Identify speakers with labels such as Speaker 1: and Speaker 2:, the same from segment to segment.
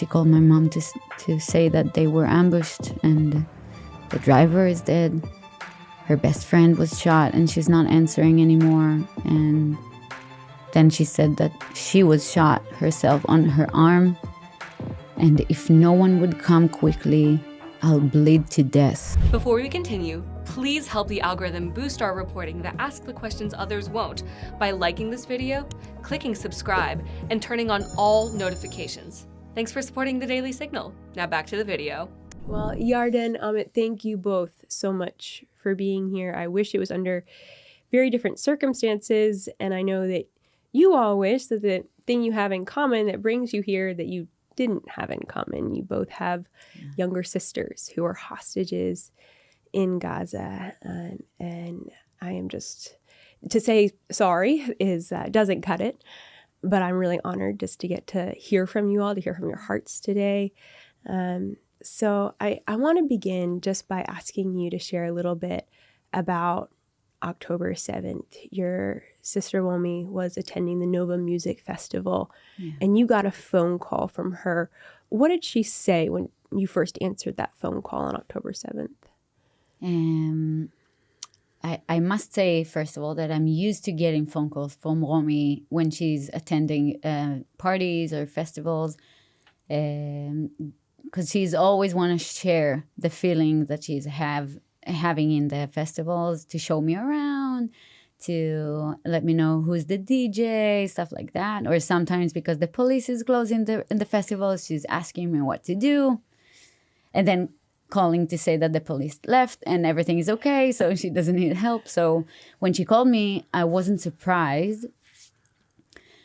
Speaker 1: she called my mom to say that they were ambushed and the driver is dead. Her best friend was shot and she's not answering anymore. And then she said that she was shot herself on her arm. And if no one would come quickly, I'll bleed to death.
Speaker 2: Before we continue, please help the algorithm boost our reporting that asks the questions others won't by liking this video, clicking subscribe, and turning on all notifications. Thanks for supporting the Daily Signal. Now back to the video.
Speaker 3: Well, Yarden, Amit, thank you both so much for being here. I wish it was under very different circumstances, and I know that you all wish that the thing you have in common that brings you here that you didn't have in common. You both have younger sisters who are hostages in Gaza, and I am just, to say sorry is doesn't cut it, but I'm really honored just to get to hear from you all, to hear from your hearts today. So I want to begin just by asking you to share a little bit about October 7th. Your sister Romi was attending the Nova Music Festival, and you got a phone call from her. What did she say when you first answered that phone call on October 7th?
Speaker 1: I must say, first of all, that I'm used to getting phone calls from Romi when she's attending parties or festivals, because she's always want to share the feeling that she's having in the festivals, to show me around, to let me know who's the DJ, stuff like that. Or sometimes because the police is closing in the festivals, she's asking me what to do. And then calling to say that the police left and everything is okay, so she doesn't need help. So when she called me, I wasn't surprised,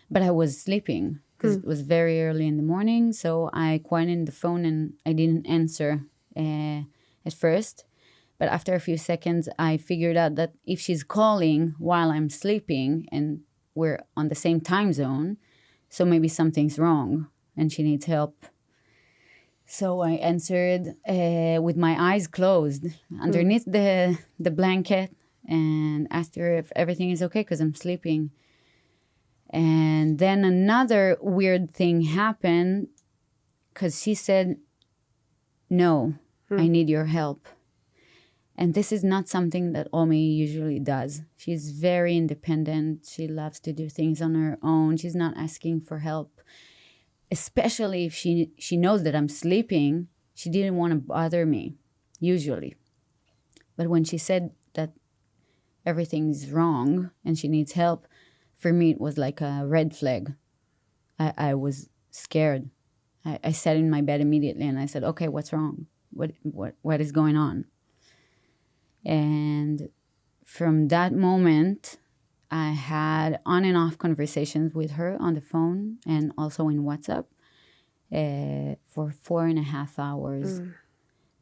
Speaker 1: but I was sleeping because it was very early in the morning. So I quieted the phone and I didn't answer at first. But after a few seconds, I figured out that if she's calling while I'm sleeping and we're on the same time zone, so maybe something's wrong and she needs help. So I answered with my eyes closed underneath the blanket and asked her if everything is okay because I'm sleeping. And then another weird thing happened because she said, "No, I need your help." And this is not something that Romi usually does. She's very independent. She loves to do things on her own. She's not asking for help. Especially if she knows that I'm sleeping, she didn't want to bother me, usually. But when she said that everything's wrong and she needs help, for me it was like a red flag. I was scared. I sat in my bed immediately and I said, "Okay, what's wrong? What is going on?" And from that moment, I had on and off conversations with her on the phone and also in WhatsApp for 4.5 hours.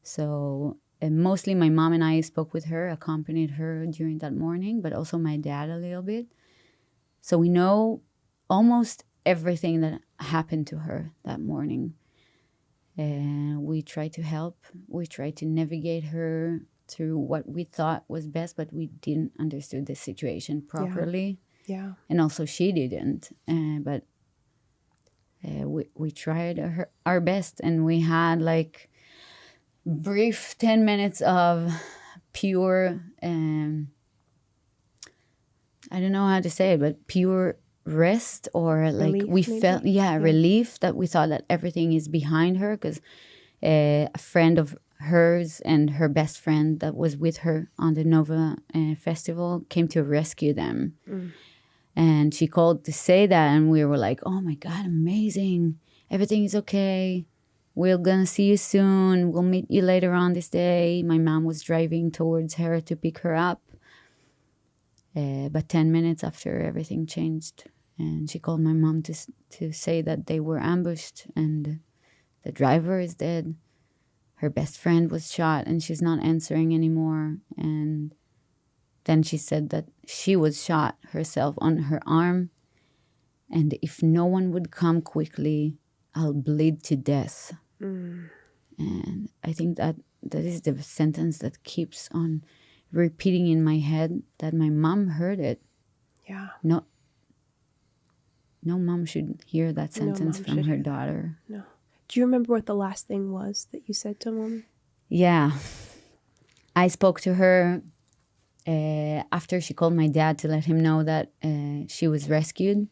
Speaker 1: So mostly my mom and I spoke with her, accompanied her during that morning, but also my dad a little bit. So we know almost everything that happened to her that morning. We tried to help. We tried to navigate her through what we thought was best, but we didn't understand the situation properly.
Speaker 3: Yeah.
Speaker 1: And also she didn't. But we tried our best, and we had like brief 10 minutes of pure, I don't know how to say it, but pure rest, or like
Speaker 3: relief,
Speaker 1: we
Speaker 3: maybe?
Speaker 1: felt, relief, that we thought that everything is behind her, because a friend of hers and her best friend that was with her on the Nova festival came to rescue them. And she called to say that, and we were like, "Oh my God, amazing. Everything is okay. We're gonna see you soon. We'll meet you later on this day." My mom was driving towards her to pick her up. But 10 minutes after, everything changed. And she called my mom to say that they were ambushed and the driver is dead. Her best friend was shot and she's not answering anymore. And then she said that she was shot herself on her arm. And if no one would come quickly, I'll bleed to death. And I think that is the sentence that keeps on repeating in my head, that my mom heard it.
Speaker 3: Yeah.
Speaker 1: No mom should hear that sentence from her daughter.
Speaker 3: No. Do you remember what the last thing was that you said to Mom?
Speaker 1: Yeah. I spoke to her after she called my dad to let him know that she was rescued.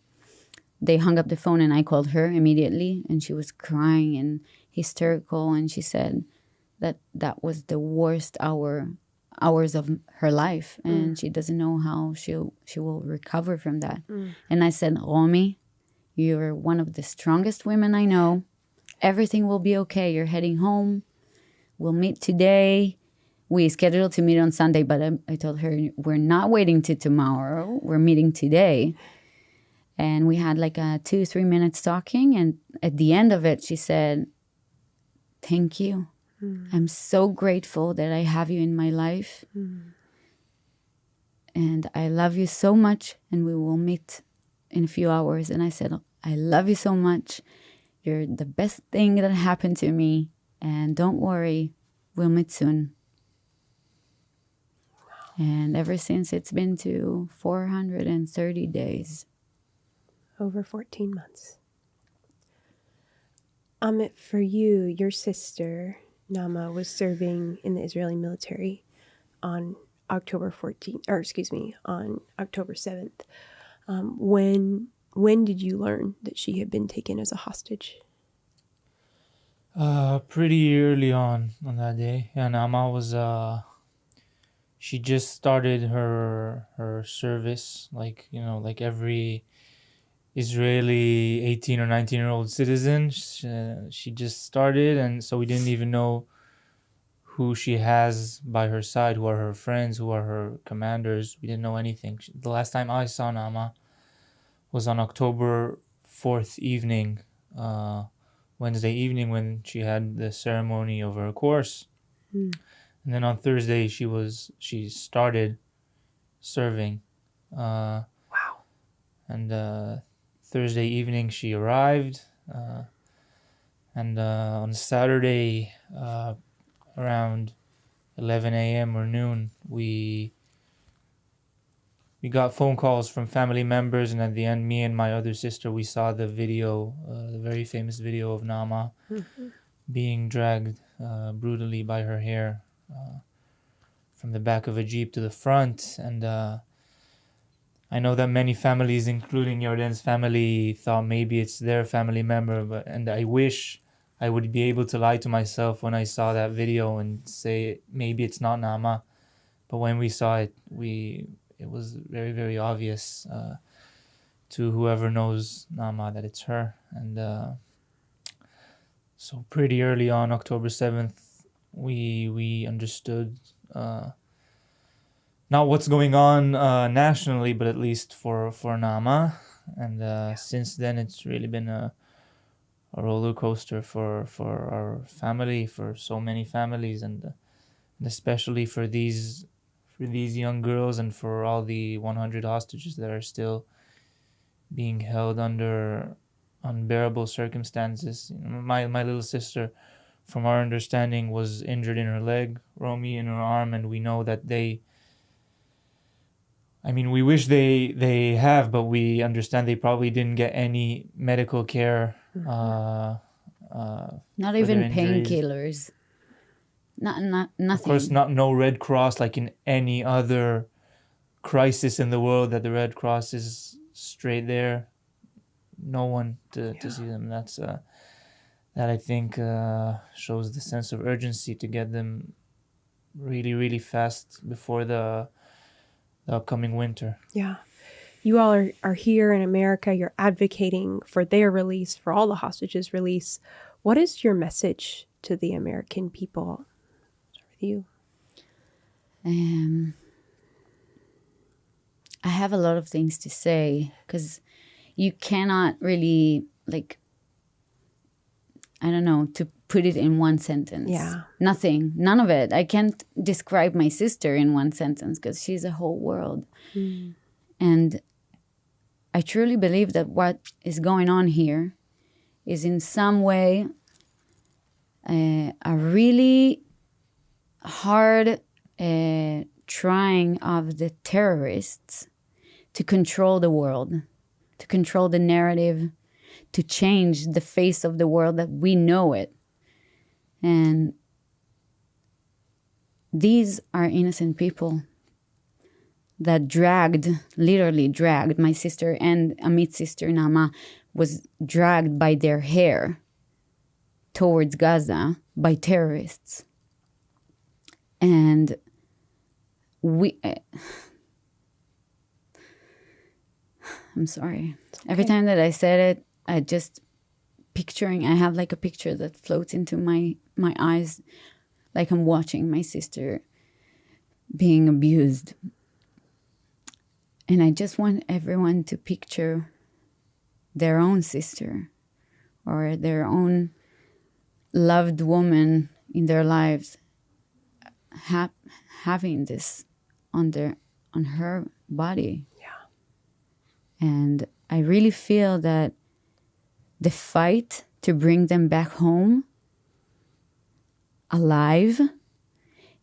Speaker 1: They hung up the phone and I called her immediately, and she was crying and hysterical, and she said that was the worst hours of her life, and she doesn't know how she will recover from that. And I said, Romi, you're one of the strongest women I know. Everything will be okay. You're heading home. We'll meet today. We scheduled to meet on Sunday, but I told her, we're not waiting till tomorrow. We're meeting today. And we had like a 2-3 minutes talking. And at the end of it, she said, thank you. I'm so grateful that I have you in my life. And I love you so much. And we will meet in a few hours. And I said, I love you so much. You're the best thing that happened to me. And don't worry, we'll meet soon. And ever since, it's been to 430 days.
Speaker 3: Over 14 months. Amit, for you, your sister, Naama, was serving in the Israeli military on October 7th. When did you learn that she had been taken as a hostage?
Speaker 4: Pretty early on that day. Yeah, Naama was, she just started her service, like every Israeli 18 or 19-year-old citizen. She just started, and so we didn't even know who she has by her side, who are her friends, who are her commanders. We didn't know anything. The last time I saw Naama was on October 4th evening, Wednesday evening, when she had the ceremony of her course. And then on Thursday she started serving.
Speaker 3: Wow.
Speaker 4: And Thursday evening she arrived, and on Saturday around 11 a.m. or noon, we got phone calls from family members, and at the end, me and my other sister, we saw the video, the very famous video of Naama being dragged brutally by her hair from the back of a Jeep to the front. And I know that many families, including Yarden's family, thought maybe it's their family member, and I wish I would be able to lie to myself when I saw that video and say maybe it's not Naama. But when we saw it, it was very, very obvious to whoever knows Naama that it's her. And so pretty early on, October 7th, we understood not what's going on nationally, but at least for Naama. And since then, it's really been a roller coaster for our family, for so many families, and especially for these young girls, and for all the 100 hostages that are still being held under unbearable circumstances. My little sister, from our understanding, was injured in her leg, Romi in her arm, and we know that we wish they have, but we understand they probably didn't get any medical care.
Speaker 1: Not even painkillers. Nothing.
Speaker 4: Of course, no Red Cross, like in any other crisis in the world, that the Red Cross is straight there. No one to see them. That's that I think shows the sense of urgency to get them really, really fast before the upcoming winter.
Speaker 3: Yeah. You all are here in America. You're advocating for their release, for all the hostages' release. What is your message to the American people? Start with you.
Speaker 1: I have a lot of things to say, because you cannot really, to put it in one sentence.
Speaker 3: Yeah.
Speaker 1: None of it. I can't describe my sister in one sentence, because she's a whole world. And I truly believe that what is going on here is in some way a really hard trying of the terrorists to control the world, to control the narrative, to change the face of the world that we know it. And these are innocent people that literally dragged my sister, and Amit's sister Naama was dragged by their hair towards Gaza by terrorists. And I'm sorry. Okay. Every time that I said it, I have like a picture that floats into my eyes, like I'm watching my sister being abused. And I just want everyone to picture their own sister or their own loved woman in their lives having this on her body.
Speaker 3: Yeah.
Speaker 1: And I really feel that the fight to bring them back home alive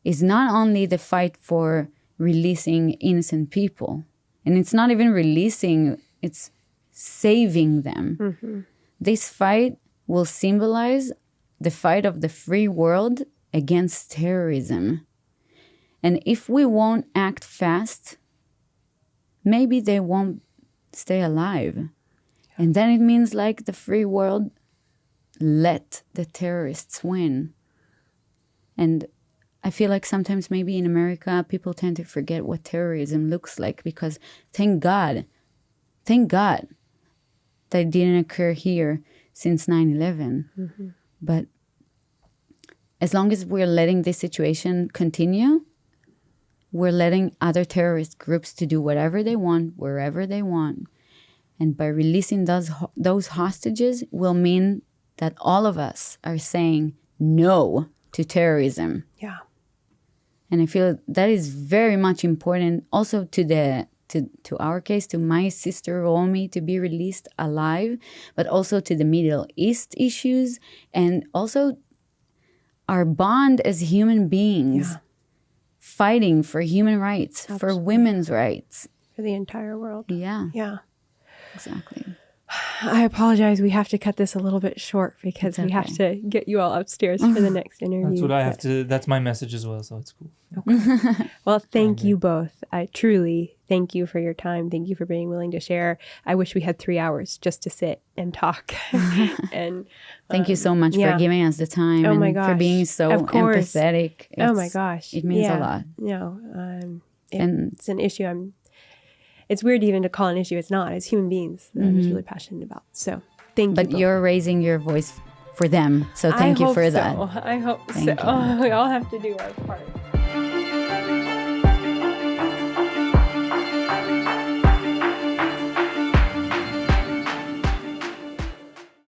Speaker 1: is not only the fight for releasing innocent people. And it's not even releasing, it's saving them. Mm-hmm. This fight will symbolize the fight of the free world against terrorism. And if we won't act fast, maybe they won't stay alive. Yeah. And then it means like the free world let the terrorists win. And I feel like sometimes maybe in America, people tend to forget what terrorism looks like, because thank God that it didn't occur here since 9/11. Mm-hmm. But as long as we're letting this situation continue, we're letting other terrorist groups to do whatever they want, wherever they want. And by releasing those hostages will mean that all of us are saying no to terrorism.
Speaker 3: Yeah.
Speaker 1: And I feel that is very much important also to our case, to my sister Romi to be released alive, but also to the Middle East issues, and also our bond as human beings, fighting for human rights, for women's rights.
Speaker 3: For the entire world.
Speaker 1: Yeah.
Speaker 3: Yeah.
Speaker 1: Exactly.
Speaker 3: I apologize. We have to cut this a little bit short because we have to get you all upstairs for the next interview.
Speaker 4: That's what I have to. That's my message as well, so it's cool.
Speaker 3: Okay. Well, thank you both. I truly thank you for your time. Thank you for being willing to share. I wish we had 3 hours just to sit and talk. And
Speaker 1: thank you so much for giving us the time.
Speaker 3: Oh my
Speaker 1: and
Speaker 3: gosh.
Speaker 1: For being so empathetic.
Speaker 3: Oh my gosh.
Speaker 1: It means a lot.
Speaker 3: No, it's an issue. It's weird even to call an issue. It's not. It's human beings that I was really passionate about. So thank you.
Speaker 1: But you're raising your voice for them. So thank you for that.
Speaker 3: I hope so.
Speaker 1: Thank you.
Speaker 3: We all have to do our part.